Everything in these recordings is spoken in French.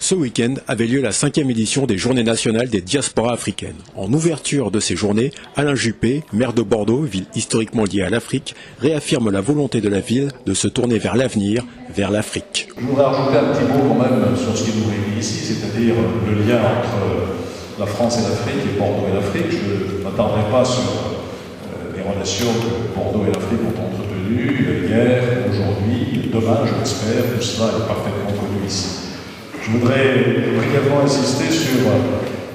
Ce week-end avait lieu la 5e édition des Journées nationales des diasporas africaines. En ouverture de ces journées, Alain Juppé, maire de Bordeaux, ville historiquement liée à l'Afrique, réaffirme la volonté de la ville de se tourner vers l'avenir, vers l'Afrique. Je voudrais rajouter un petit mot quand même sur ce qui nous réunit ici, c'est-à-dire le lien entre la France et l'Afrique et Bordeaux et l'Afrique. Je ne m'attendrai pas sur les relations que Bordeaux et l'Afrique ont entretenues hier, aujourd'hui, demain, je l'espère, tout cela est parfaitement connu ici. Je voudrais brièvement insister sur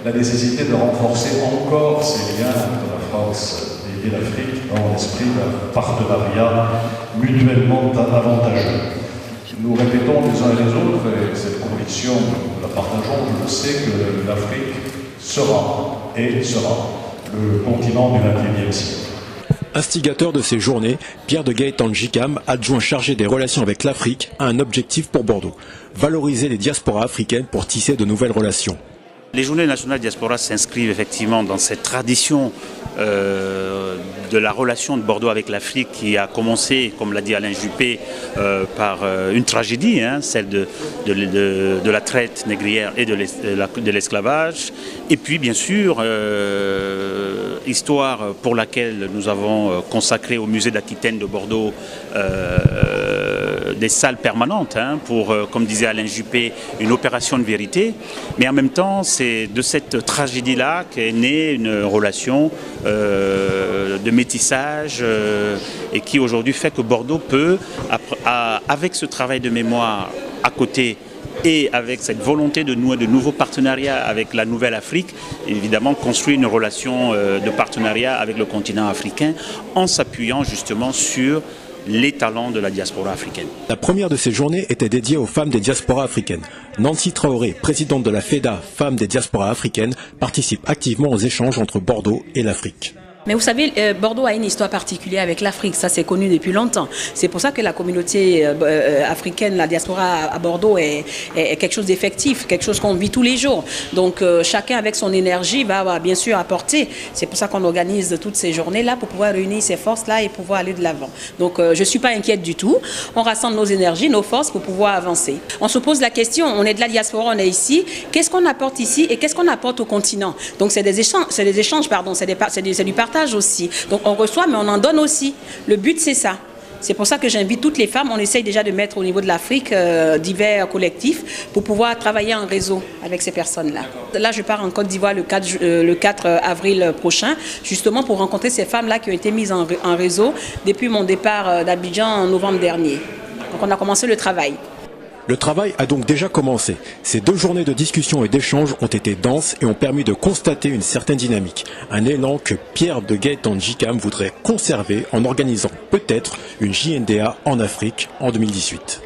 la nécessité de renforcer encore ces liens entre la France et l'Afrique dans l'esprit d'un partenariat mutuellement avantageux. Nous répétons les uns et les autres, et cette conviction, nous la partageons, je le sais, que l'Afrique sera le continent du XXIe siècle. Instigateur de ces journées, Pierre de Gaëtan Jicam, adjoint chargé des relations avec l'Afrique, a un objectif pour Bordeaux: valoriser les diasporas africaines pour tisser de nouvelles relations. Les Journées nationales diaspora s'inscrivent effectivement dans cette tradition de la relation de Bordeaux avec l'Afrique qui a commencé, comme l'a dit Alain Juppé, par une tragédie, celle de la traite négrière et de l'esclavage. Et puis bien sûr, histoire pour laquelle nous avons consacré au musée d'Aquitaine de Bordeaux des salles permanentes pour, comme disait Alain Juppé, une opération de vérité. Mais en même temps, c'est de cette tragédie-là qu'est née une relation de métissage et qui aujourd'hui fait que Bordeaux peut, avec ce travail de mémoire à côté et avec cette volonté de nouer de nouveaux partenariats avec la Nouvelle Afrique, évidemment construire une relation de partenariat avec le continent africain en s'appuyant justement sur les talents de la diaspora africaine. La première de ces journées était dédiée aux femmes des diasporas africaines. Nancy Traoré, présidente de la FEDA Femmes des diasporas africaines, participe activement aux échanges entre Bordeaux et l'Afrique. Mais vous savez, Bordeaux a une histoire particulière avec l'Afrique, ça c'est connu depuis longtemps. C'est pour ça que la communauté africaine, la diaspora à Bordeaux est quelque chose d'effectif, quelque chose qu'on vit tous les jours. Donc chacun avec son énergie va bien sûr apporter. C'est pour ça qu'on organise toutes ces journées-là pour pouvoir réunir ces forces-là et pouvoir aller de l'avant. Donc je ne suis pas inquiète du tout. On rassemble nos énergies, nos forces pour pouvoir avancer. On se pose la question, on est de la diaspora, on est ici. Qu'est-ce qu'on apporte ici et qu'est-ce qu'on apporte au continent? Donc c'est des échanges, c'est du partage aussi. Donc on reçoit mais on en donne aussi. Le but c'est ça. C'est pour ça que j'invite toutes les femmes. On essaye déjà de mettre au niveau de l'Afrique divers collectifs pour pouvoir travailler en réseau avec ces personnes-là. Là, je pars en Côte d'Ivoire le 4 avril prochain, justement pour rencontrer ces femmes-là qui ont été mises en réseau depuis mon départ d'Abidjan en novembre dernier. Donc on a commencé le travail. Le travail a donc déjà commencé. Ces 2 journées de discussion et d'échange ont été denses et ont permis de constater une certaine dynamique. Un élan que Pierre de Gaëtan Jicam voudrait conserver en organisant peut-être une JNDA en Afrique en 2018.